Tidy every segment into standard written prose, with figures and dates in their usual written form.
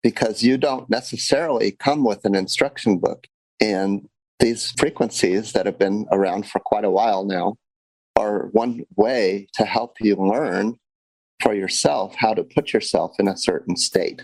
because you don't necessarily come with an instruction book. And these frequencies that have been around for quite a while now are one way to help you learn for yourself how to put yourself in a certain state.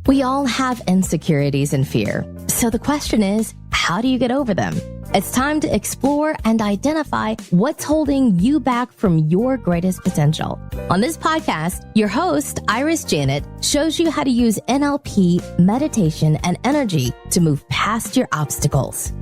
We all have insecurities and fear. So the question is, how do you get over them? It's time to explore and identify what's holding you back from your greatest potential. On this podcast, your host, Iris Janet, shows you how to use NLP, meditation, and energy to move past your obstacles.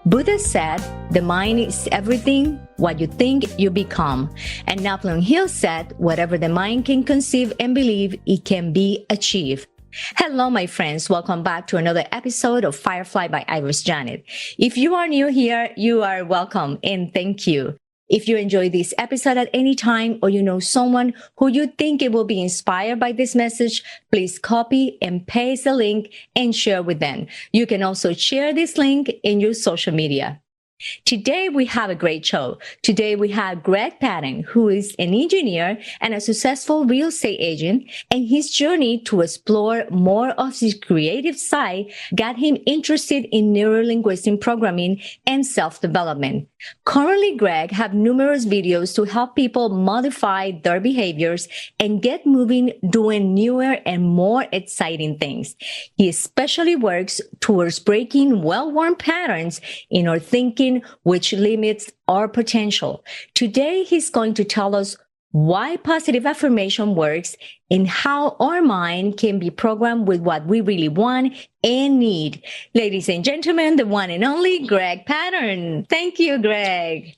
Buddha said, the mind is everything. What you think, you become. And Napoleon Hill said, whatever the mind can conceive and believe, it can be achieved. Hello, my friends. Welcome back to another episode of Firefly by Iris Janet. If you are new here, you are welcome and thank you. If you enjoy this episode at any time or you know someone who you think it will be inspired by this message, please copy and paste the link and share with them. You can also share this link in your social media. Today, we have a great show. Today, we have Gregg Patten, who is an engineer and a successful real estate agent, and his journey to explore more of his creative side got him interested in neuro-linguistic programming and self-development. Currently, Gregg has numerous videos to help people modify their behaviors and get moving doing newer and more exciting things. He especially works towards breaking well-worn patterns in our thinking, which limits our potential. Today, he's going to tell us why positive affirmation works and how our mind can be programmed with what we really want and need. Ladies and gentlemen, the one and only Gregg Patten. Thank you, Gregg.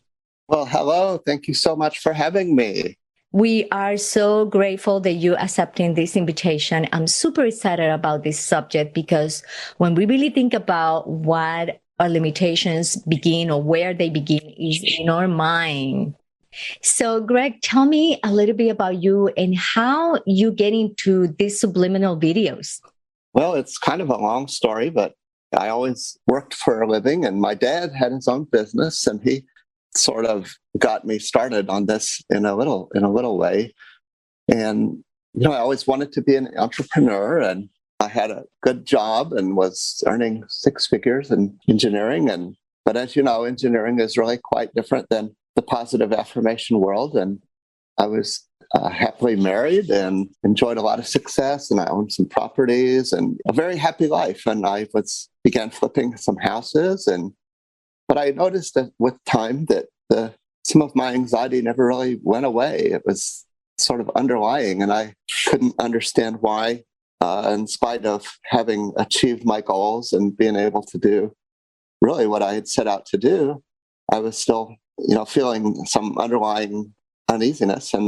Well, hello. Thank you so much for having me. We are so grateful that you accepting this invitation. I'm super excited about this subject because when we really think about what our limitations begin or where they begin is in our mind. So, Gregg, tell me a little bit about you and how you get into these subliminal videos. Well, it's kind of a long story, but I always worked for a living, and my dad had his own business, and he sort of got me started on this in a little way. And I always wanted to be an entrepreneur, and I had a good job and was earning six figures in engineering. But as you know, engineering is really quite different than the positive affirmation world. And I was happily married and enjoyed a lot of success, and I owned some properties and a very happy life. And I began flipping some houses. But I noticed that with time that some of my anxiety never really went away. It was sort of underlying, and I couldn't understand why. In spite of having achieved my goals and being able to do really what I had set out to do, I was still, feeling some underlying uneasiness. And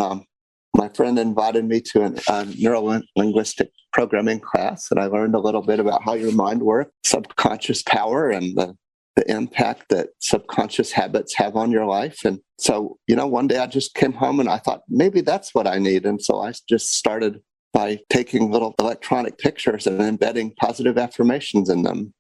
my friend invited me to a neuro-linguistic programming class, and I learned a little bit about how your mind works, subconscious power, and the impact that subconscious habits have on your life. And so, one day I just came home and I thought, maybe that's what I need. And so I just started by taking little electronic pictures and embedding positive affirmations in them.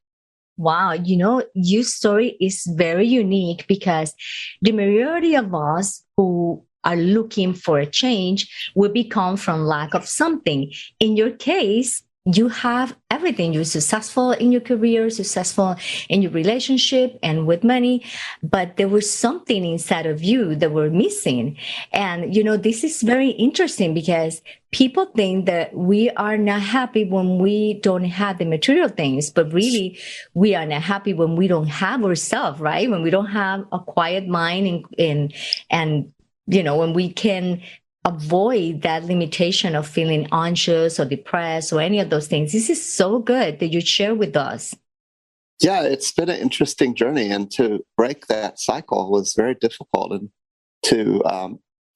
Wow, your story is very unique because the majority of us who are looking for a change will become from lack of something. In your case, you have everything. You're successful in your career, successful in your relationship and with money, but there was something inside of you that were missing. And, this is very interesting because people think that we are not happy when we don't have the material things, but really we are not happy when we don't have ourselves, right? When we don't have a quiet mind and when we can avoid that limitation of feeling anxious or depressed or any of those things. This is so good that you share with us. Yeah, it's been an interesting journey, and to break that cycle was very difficult, and to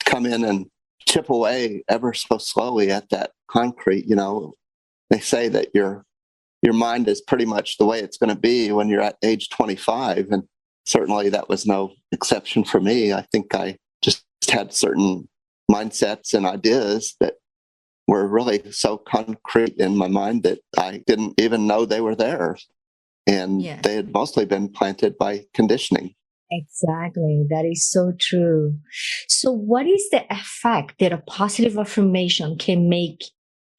come in and chip away ever so slowly at that concrete. They say that your mind is pretty much the way it's going to be when you're at age 25, and certainly that was no exception for me. I think I just had certain mindsets and ideas that were really so concrete in my mind that I didn't even know they were there. And they had mostly been planted by conditioning. Exactly. That is so true. So what is the effect that a positive affirmation can make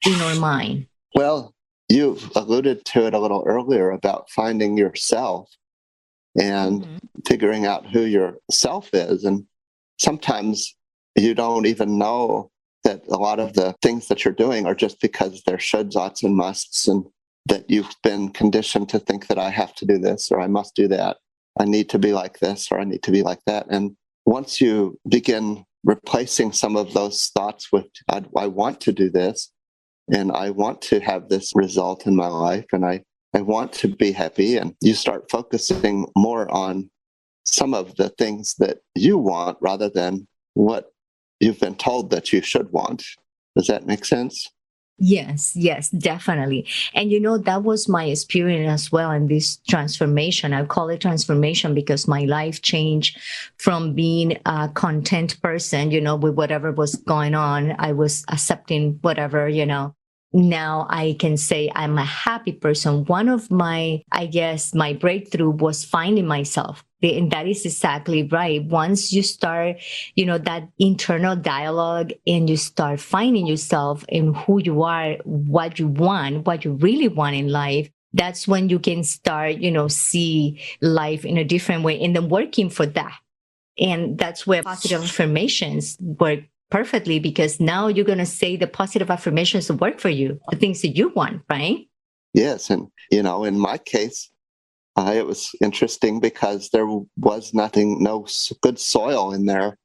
in our mind? Well, you've alluded to it a little earlier about finding yourself and figuring out who your self is. And sometimes you don't even know that a lot of the things that you're doing are just because they're shoulds, oughts, and musts, and that you've been conditioned to think that I have to do this or I must do that. I need to be like this or I need to be like that. And once you begin replacing some of those thoughts with, I want to do this, and I want to have this result in my life, and I want to be happy, and you start focusing more on some of the things that you want rather than what you've been told that you should want. Does that make sense? Yes, definitely. And that was my experience as well in this transformation. I call it transformation because my life changed from being a content person, with whatever was going on. I was accepting whatever, Now I can say I'm a happy person. One of my breakthrough was finding myself. And that is exactly right. Once you start, that internal dialogue and you start finding yourself and who you are, what you want, what you really want in life, that's when you can start, see life in a different way and then working for that. And that's where positive affirmations work perfectly, because now you're going to say the positive affirmations to work for you, the things that you want, right? Yes. And, in my case, it was interesting because there was no good soil in there.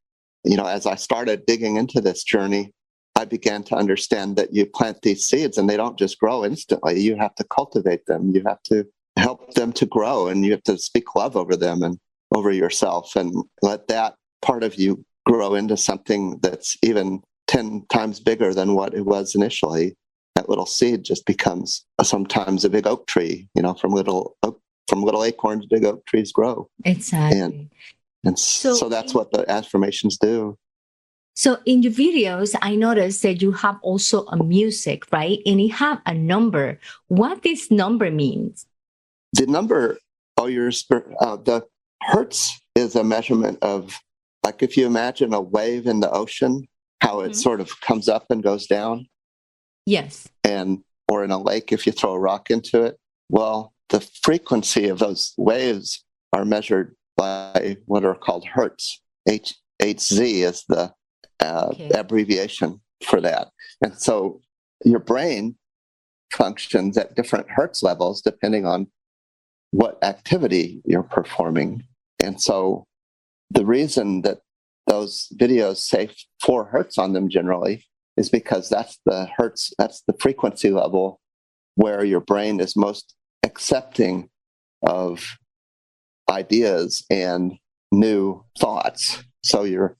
As I started digging into this journey, I began to understand that you plant these seeds and they don't just grow instantly. You have to cultivate them. You have to help them to grow, and you have to speak love over them and over yourself, and let that part of you grow into something that's even 10 times bigger than what it was initially. That little seed just becomes sometimes a big oak tree, from little acorns, big oak trees grow. Exactly. And so that's what the affirmations do. So in your videos, I noticed that you have also a music, right? And you have a number. What this number means? The number, the hertz is a measurement of, like if you imagine a wave in the ocean, how it sort of comes up and goes down. Yes. Or in a lake, if you throw a rock into it. Well, the frequency of those waves are measured by what are called hertz. HZ is the abbreviation for that. And so your brain functions at different hertz levels depending on what activity you're performing. And so the reason that those videos say 4 hertz on them generally is because that's the hertz, that's the frequency level where your brain is most accepting of ideas and new thoughts. So you're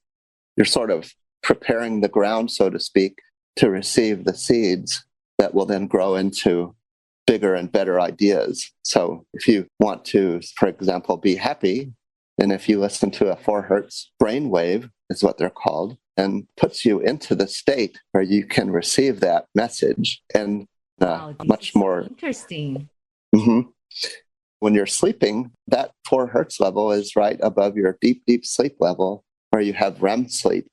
sort of preparing the ground, so to speak, to receive the seeds that will then grow into bigger and better ideas. So if you want to, for example, be happy, then if you listen to a 4 hertz brainwave, is what they're called, and puts you into the state where you can receive that message and much more interesting. Mm-hmm. When you're sleeping, that 4 hertz level is right above your deep, deep sleep level where you have REM sleep.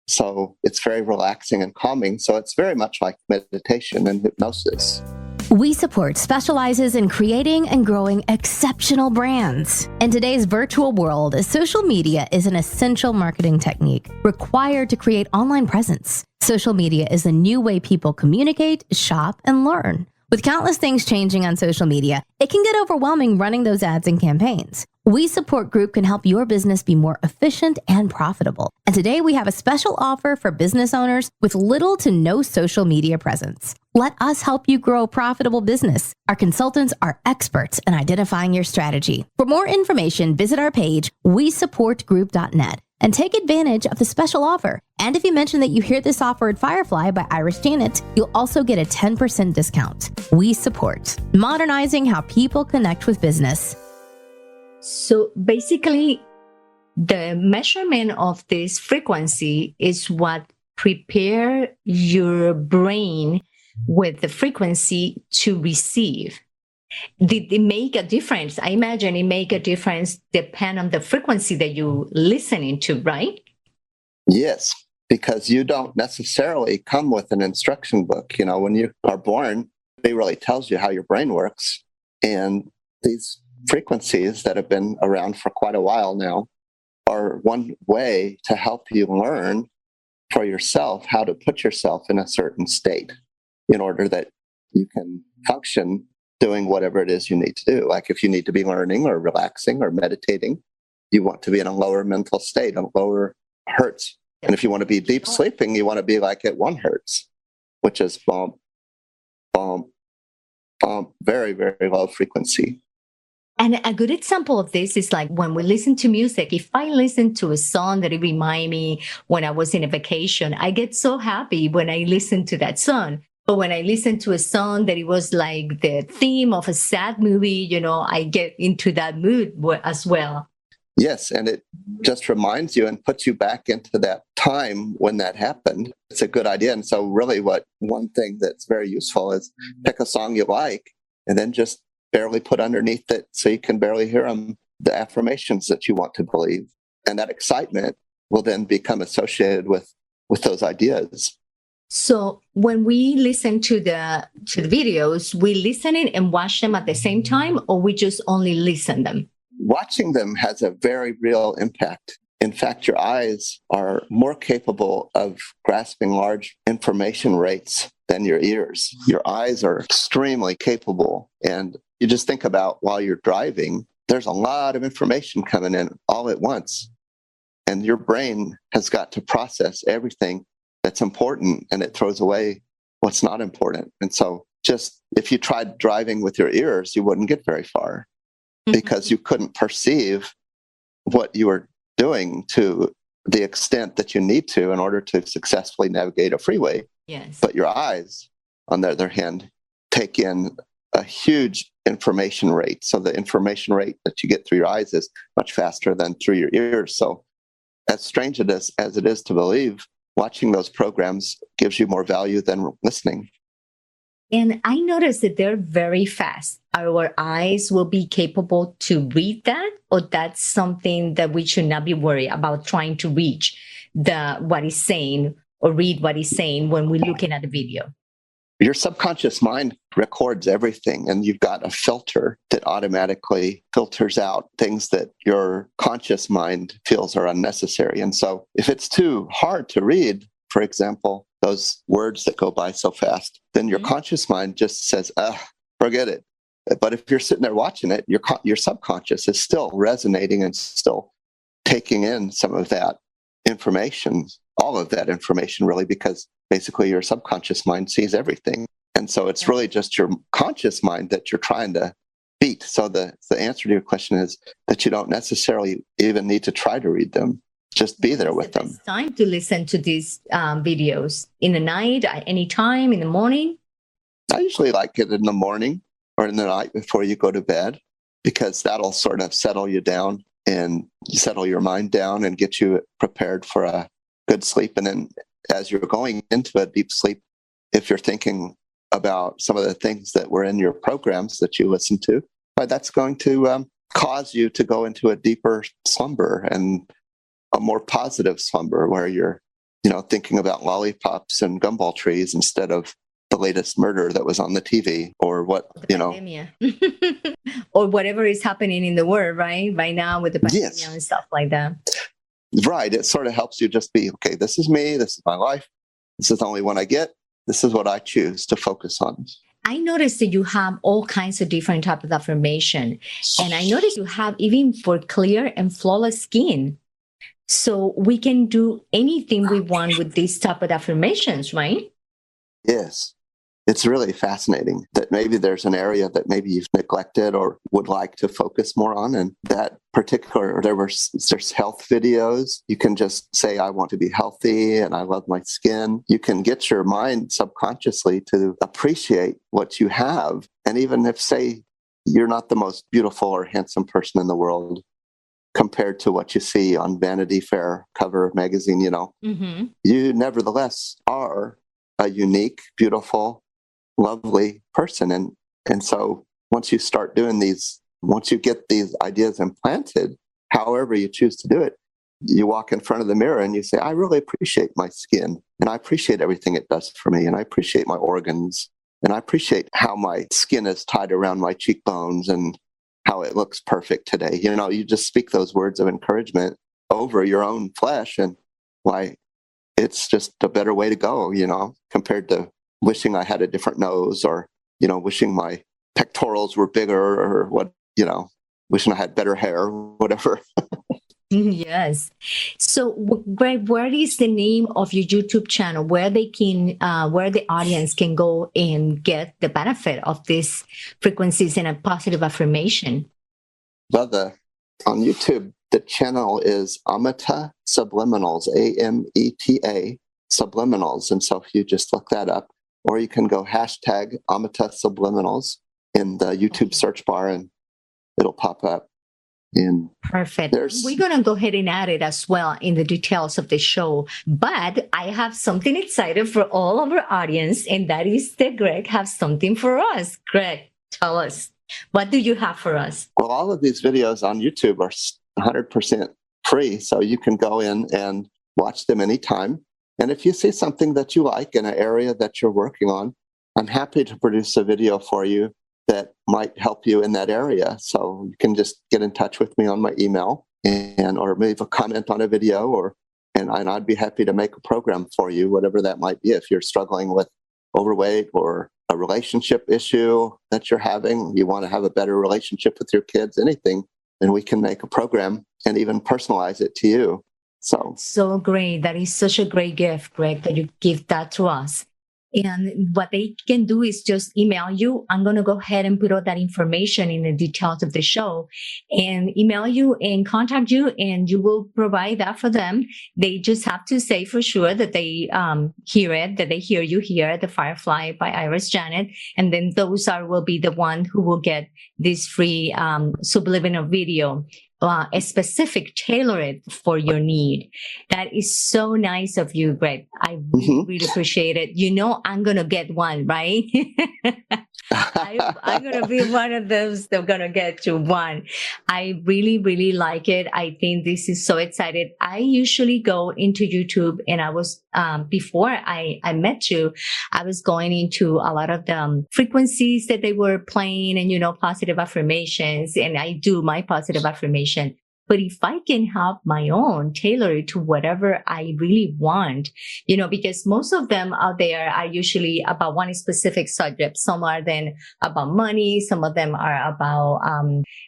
So it's very relaxing and calming. So it's very much like meditation and hypnosis. We Support specializes in creating and growing exceptional brands. In today's virtual world, social media is an essential marketing technique required to create online presence. Social media is a new way people communicate, shop, and learn. With countless things changing on social media, it can get overwhelming running those ads and campaigns. We Support Group can help your business be more efficient and profitable. And today we have a special offer for business owners with little to no social media presence. Let us help you grow a profitable business. Our consultants are experts in identifying your strategy. For more information, visit our page, wesupportgroup.net, and take advantage of the special offer. And if you mention that you hear this offer at Firefly by Iris Janet, you'll also get a 10% discount. We Support, modernizing how people connect with business. So basically, the measurement of this frequency is what prepare your brain with the frequency to receive. Did it make a difference? I imagine it make a difference depend on the frequency that you listening to, right? Yes, because you don't necessarily come with an instruction book. When you are born, really tells you how your brain works. And these frequencies that have been around for quite a while now are one way to help you learn for yourself how to put yourself in a certain state in order that you can function doing whatever it is you need to do. Like if you need to be learning or relaxing or meditating, you want to be in a lower mental state, a lower hertz. And if you want to be deep sleeping, you want to be like at 1 hertz, which is bump, bump, bump, very, very low frequency. And a good example of this is like when we listen to music. If I listen to a song that it reminds me when I was in a vacation, I get so happy when I listen to that song. But when I listen to a song that it was like the theme of a sad movie, I get into that mood as well. Yes, and it just reminds you and puts you back into that time when that happened. It's a good idea. And so really one thing that's very useful is pick a song you like and then just barely put underneath it so you can barely hear them, the affirmations that you want to believe. And that excitement will then become associated with those ideas. So when we listen to the videos, we listen it and watch them at the same time, or we just only listen them? Watching them has a very real impact. In fact, your eyes are more capable of grasping large information rates than your ears. Your eyes are extremely capable. And you just think about while you're driving, there's a lot of information coming in all at once. And your brain has got to process everything that's important, and it throws away what's not important. And so just if you tried driving with your ears, you wouldn't get very far because you couldn't perceive what you were doing to the extent that you need to in order to successfully navigate a freeway. Yes. But your eyes, on the other hand, take in a huge information rate. So the information rate that you get through your eyes is much faster than through your ears. So as strange as it is to believe, watching those programs gives you more value than listening. And I noticed that they're very fast. Our eyes will be capable to read that, or that's something that we should not be worried about trying to reach what he's saying or read what he's saying when we're looking at the video. Your subconscious mind records everything, and you've got a filter that automatically filters out things that your conscious mind feels are unnecessary. And so if it's too hard to read, for example, those words that go by so fast, then your conscious mind just says, forget it. But if you're sitting there watching it, your subconscious is still resonating and still taking in some of that information, all of that information really, because basically your subconscious mind sees everything. And so it's really just your conscious mind that you're trying to beat. So the answer to your question is that you don't necessarily even need to try to read them. Just be there with them. It's time to listen to these videos in the night, at any time, in the morning. I usually like it in the morning or in the night before you go to bed, because that'll sort of settle you down and settle your mind down and get you prepared for a good sleep. And then as you're going into a deep sleep, if you're thinking about some of the things that were in your programs that you listen to, that's going to cause you to go into a deeper slumber and a more positive slumber where you're, thinking about lollipops and gumball trees instead of the latest murder that was on the TV or pandemia. Or whatever is happening in the world, right now with the pandemic and stuff like that. Right. It sort of helps you just be, okay, this is me. This is my life. This is the only one I get. This is what I choose to focus on. I noticed that you have all kinds of different types of affirmation. And I noticed you have even for clear and flawless skin. So we can do anything we want with these type of affirmations, right? Yes. It's really fascinating that maybe there's an area that maybe you've neglected or would like to focus more on. And that particular, there's health videos. You can just say, I want to be healthy and I love my skin. You can get your mind subconsciously to appreciate what you have. And even if, say, you're not the most beautiful or handsome person in the world compared to what you see on Vanity Fair cover magazine, you nevertheless are a unique, beautiful, lovely person. And so once you start doing these, once you get these ideas implanted, however you choose to do it, you walk in front of the mirror and you say, I really appreciate my skin and I appreciate everything it does for me. And I appreciate my organs And I appreciate how my skin is tied around my cheekbones and how it looks perfect today. You just speak those words of encouragement over your own flesh, and why it's just a better way to go, compared to wishing I had a different nose, or, wishing my pectorals were bigger, or wishing I had better hair, whatever. Yes. So, Greg, what is the name of your YouTube channel where where the audience can go and get the benefit of these frequencies and a positive affirmation? Well, on YouTube, the channel is AMETA Subliminals, AMETA Subliminals. And so if you just look that up, or you can go hashtag AMETA Subliminals in the YouTube search bar, and it'll pop up. Perfect. We're going to go ahead and add it as well in the details of the show. But I have something excited for all of our audience, and that is that Greg has something for us. Greg, tell us, what do you have for us? Well, all of these videos on YouTube are 100% free, so you can go in and watch them anytime. And if you see something that you like in an area that you're working on, I'm happy to produce a video for you that might help you in that area. So you can just get in touch with me on my email, or leave a comment on a video, and I'd be happy to make a program for you, whatever that might be. If you're struggling with overweight, or a relationship issue that you're having, you want to have a better relationship with your kids, anything, then we can make a program and even personalize it to you. So great. That is such a great gift, Greg, that you give that to us. And what they can do is just email you. I'm going to go ahead and put all that information in the details of the show, and email you and contact you, and you will provide that for them. They just have to say for sure that they hear it, that they hear you here at the Firefly by Iris Janet. And then those will be the one who will get this free subliminal video. A specific, tailored for your need. That is so nice of you, Greg. I really appreciate it. I'm going to get one, right? I'm going to be one of those that are going to get you one. I really, really like it. I think this is so excited. I usually go into YouTube, and I was, before I met you, I was going into a lot of the frequencies that they were playing, and, positive affirmations. And I do my positive affirmation. But if I can have my own, tailor it to whatever I really want, because most of them out there are usually about one specific subject. Some are then about money. Some of them are about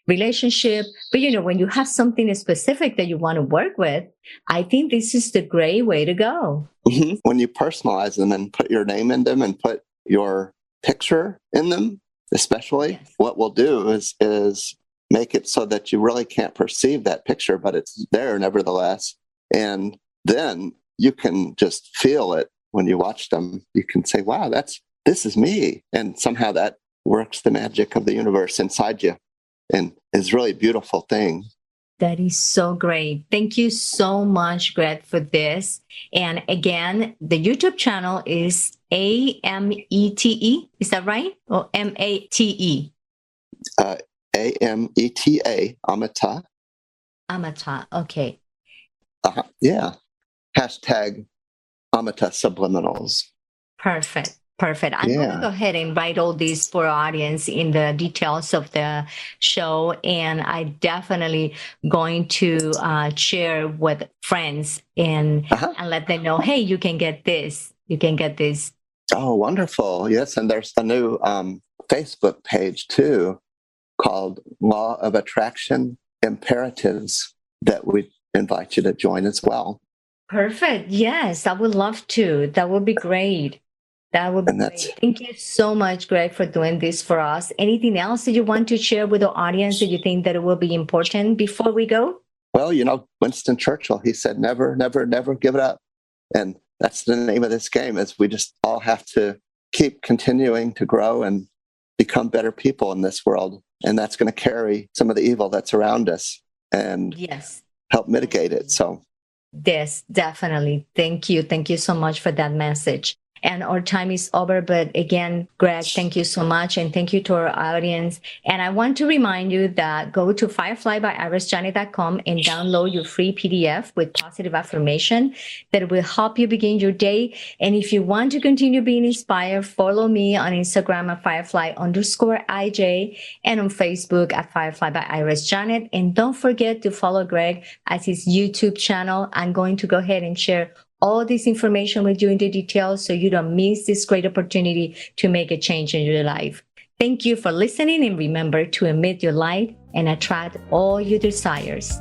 relationship. But, when you have something specific that you want to work with, I think this is the great way to go. Mm-hmm. When you personalize them and put your name in them and put your picture in them, especially, yes, what we'll do is make it so that you really can't perceive that picture, but it's there nevertheless. And then you can just feel it when you watch them. You can say, wow, this is me. And somehow that works the magic of the universe inside you, and is really a beautiful thing. That is so great. Thank you so much, Greg, for this. And again, the YouTube channel is AMETE. Is that right? Or MATE? AMETA, AMETA. AMETA, okay. Yeah. Hashtag AMETA Subliminals. Perfect. I'm going to go ahead and write all this for our audience in the details of the show. And I definitely going to share with friends and let them know, hey, you can get this. You can get this. Oh, wonderful. Yes. And there's a new Facebook page too, called Law of Attraction Imperatives, that we invite you to join as well. Perfect. Yes, I would love to. That would be great. That would be great. Thank you so much, Greg, for doing this for us. Anything else that you want to share with the audience that you think that it will be important before we go? Well, Winston Churchill, he said, never, never, never give it up. And that's the name of this game, is we just all have to keep continuing to grow and become better people in this world. And that's going to carry some of the evil that's around us and help mitigate it. So, yes, definitely. Thank you. Thank you so much for that message. And our time is over. But again, Gregg, thank you so much. And thank you to our audience. And I want to remind you that go to fireflybyIrisJanet.com and download your free PDF with positive affirmation that will help you begin your day. And if you want to continue being inspired, follow me on Instagram at Firefly_IJ and on Facebook at Firefly by Iris Janet. And don't forget to follow Gregg at his YouTube channel. I'm going to go ahead and share all this information with you in the details so you don't miss this great opportunity to make a change in your life. Thank you for listening, and remember to emit your light and attract all your desires.